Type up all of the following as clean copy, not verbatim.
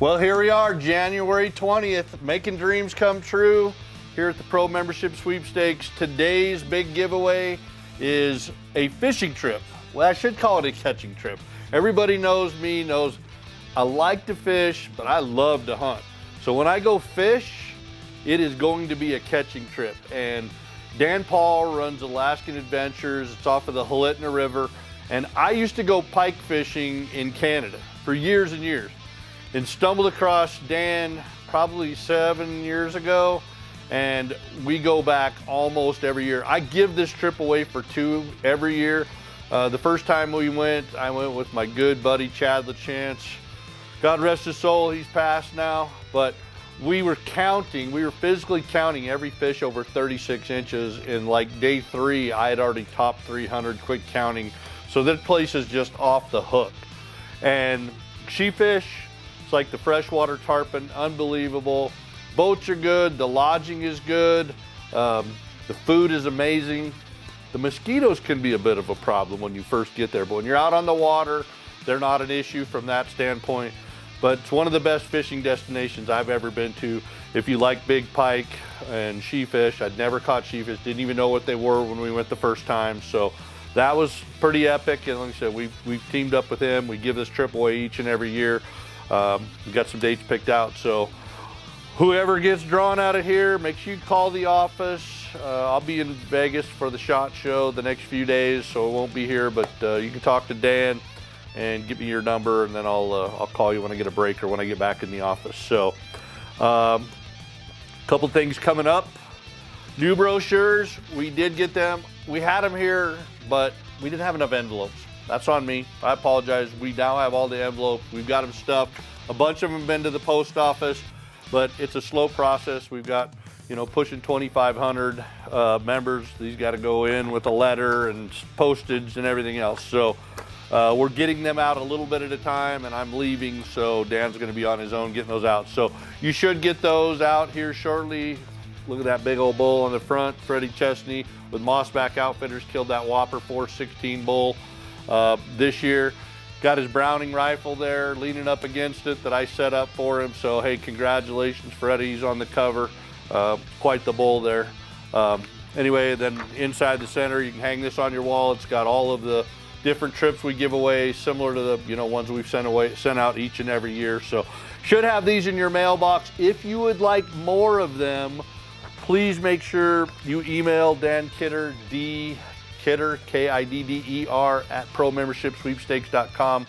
Well, here we are, January 20th, making dreams come true here at the Pro Membership Sweepstakes. Today's big giveaway is a fishing trip. Well, I should call it a catching trip. Everybody knows me, knows I like to fish, but I love to hunt. So when I go fish, it is going to be a catching trip. And Dan Paul runs Alaskan Adventures. It's off of the Halitna River. And I used to go pike fishing in Canada for years and years, and stumbled across Dan probably 7 years ago, and we go back almost every year. I give this trip away for 2 every year. The first time we went, I went with my good buddy Chad LaChance. God rest his soul, he's passed now, but we were physically counting every fish over 36 inches. In like day 3, I had already topped 300 quick counting. So that place is just off the hook. And sheefish, it's like the freshwater tarpon, unbelievable. Boats are good, the lodging is good, the food is amazing. The mosquitoes can be a bit of a problem when you first get there, but when you're out on the water, they're not an issue from that standpoint. But it's one of the best fishing destinations I've ever been to. If you like big pike and sheefish, I'd never caught sheefish, didn't even know what they were when we went the first time. So that was pretty epic. And like I said, we've teamed up with him. We give this trip away each and every year. We got some dates picked out. So whoever gets drawn out of here, make sure you call the office. I'll be in Vegas for the SHOT Show the next few days, so I won't be here, but you can talk to Dan and give me your number, and then I'll call you when I get a break or when I get back in the office. So a couple things coming up. New brochures, we did get them. We had them here, but we didn't have enough envelopes. That's on me. I apologize. We now have all the envelopes. We've got them stuffed. A bunch of them have been to the post office, but it's a slow process. We've got, pushing 2,500 members. These got to go in with a letter and postage and everything else. So we're getting them out a little bit at a time, and I'm leaving, so Dan's going to be on his own getting those out. So you should get those out here shortly. Look at that big old bull on the front. Freddie Chesney with Mossback Outfitters killed that whopper 416 bull this year. Got his Browning rifle there leaning up against it that I set up for him. So, hey, congratulations, Freddie. He's on the cover. Quite the bull there. Anyway, then inside the center, you can hang this on your wall. It's got all of the different trips we give away, similar to the ones we've sent out each and every year. So should have these in your mailbox. If you would like more of them, please make sure you email Dan Kidder, Kidder, Kidder, at ProMembershipSweepstakes.com.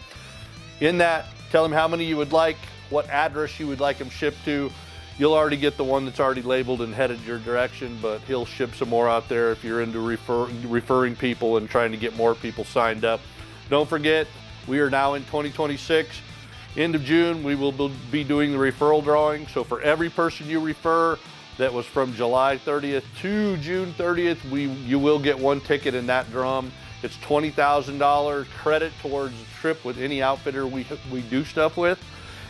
In that, tell him how many you would like, what address you would like them shipped to. You'll already get the one that's already labeled and headed your direction, but he'll ship some more out there if you're into referring people and trying to get more people signed up. Don't forget, we are now in 2026. End of June, we will be doing the referral drawing. So for every person you refer that was from July 30th to June 30th, you will get one ticket in that drum. It's $20,000 credit towards the trip with any outfitter we do stuff with,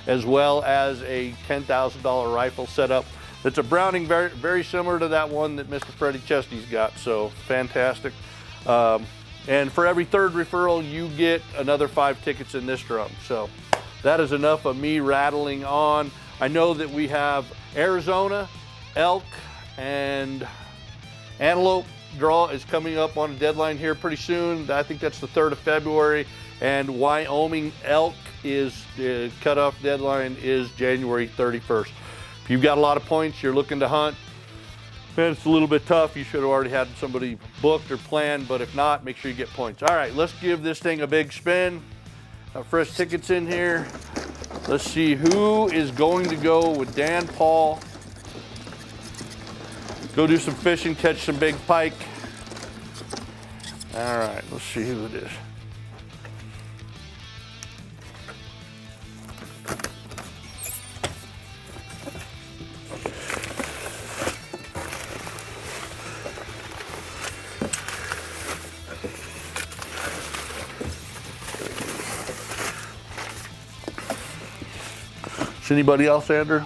as well as a $10,000 rifle setup. It's a Browning very, very similar to that one that Mr. Freddie Chesney's got, so fantastic. And for every third referral, you get another 5 tickets in this drum. So that is enough of me rattling on. I know that we have Arizona, elk, and antelope draw is coming up on a deadline here pretty soon. I think that's the 3rd of February. And Wyoming elk is the cutoff deadline is January 31st. If you've got a lot of points, you're looking to hunt, man, it's a little bit tough. You should have already had somebody booked or planned, but if not, make sure you get points. All right, let's give this thing a big spin. Fresh tickets in here. Let's see who is going to go with Dan Paul. Go do some fishing, catch some big pike. All right, let's see who it is. Anybody else, Andrew?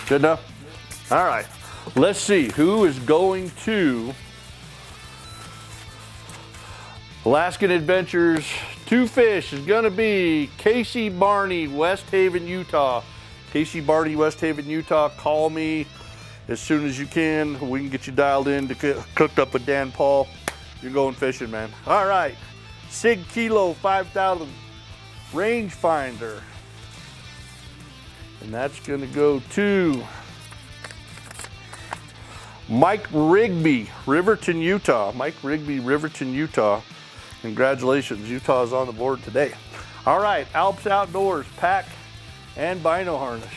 Good enough? All right. Let's see who is going to Alaskan Adventures Two fish is gonna be Casey Barney, West Haven, Utah. Casey Barney, West Haven, Utah. Call me as soon as you can. We can get you dialed in to cooked up with Dan Paul. You're going fishing, man. All right, Sig Kilo 5000 rangefinder. And that's gonna go to Mike Rigby, Riverton, Utah. Mike Rigby, Riverton, Utah. Congratulations, Utah is on the board today. All right, Alps Outdoors, pack and bino harness.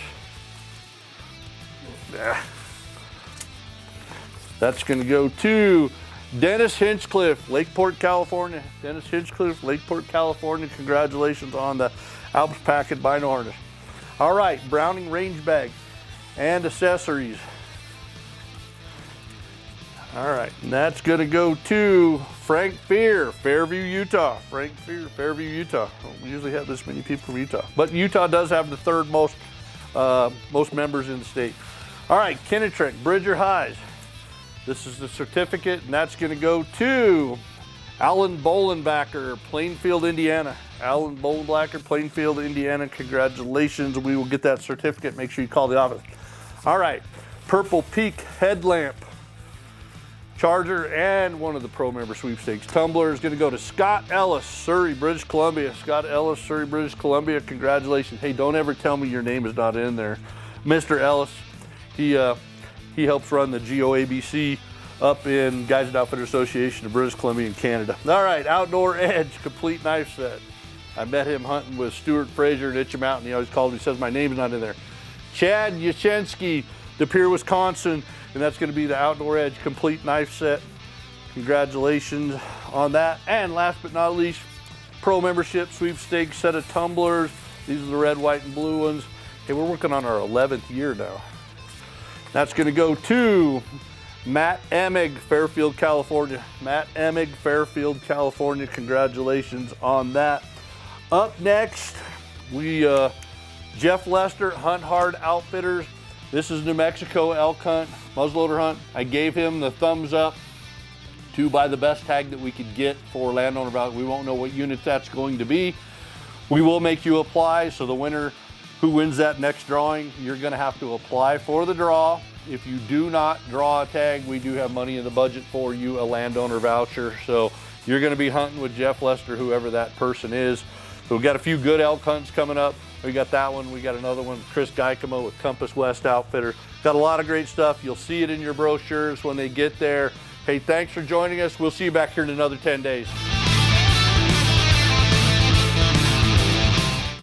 That's gonna go to Dennis Hinchcliffe, Lakeport, California. Dennis Hinchcliffe, Lakeport, California. Congratulations on the Alps pack and bino harness. All right, Browning range bag and accessories. All right, and that's gonna go to Frank Fear, Fairview, Utah. Frank Fear, Fairview, Utah. We usually have this many people from Utah, but Utah does have the third most members in the state. All right, Kinnetrick, Bridger Highs. This is the certificate, and that's gonna go to Alan Bolenbacker, Plainfield, Indiana. Alan Bolenbacker, Plainfield, Indiana. Congratulations, we will get that certificate. Make sure you call the office. All right, Purple Peak headlamp, charger, and one of the pro member sweepstakes. Tumbler is gonna go to Scott Ellis, Surrey, British Columbia. Scott Ellis, Surrey, British Columbia. Congratulations. Hey, don't ever tell me your name is not in there. Mr. Ellis, he helps run the GOABC up in Guides and Outfitters Association of British Columbia and Canada. All right, Outdoor Edge, complete knife set. I met him hunting with Stuart Frazier at Itchy Mountain. He always called me, he says my name's not in there. Chad Yashensky, De Pere, Wisconsin, and that's gonna be the Outdoor Edge complete knife set. Congratulations on that. And last but not least, pro membership sweepstakes set of tumblers. These are the red, white, and blue ones. Hey, we're working on our 11th year now. That's gonna go to Matt Emig, Fairfield, California. Matt Emig, Fairfield, California. Congratulations on that. Up next, Jeff Lester, Hunt Hard Outfitters. This is New Mexico elk hunt, muzzleloader hunt. I gave him the thumbs up to buy the best tag that we could get for landowner value. We won't know what unit that's going to be. We will make you apply, so the winner who wins that next drawing, you're gonna have to apply for the draw. If you do not draw a tag, we do have money in the budget for you, a landowner voucher. So you're gonna be hunting with Jeff Lester, whoever that person is. So we've got a few good elk hunts coming up. We got that one, we got another one, Chris Geikemo with Compass West Outfitter. Got a lot of great stuff. You'll see it in your brochures when they get there. Hey, thanks for joining us. We'll see you back here in another 10 days.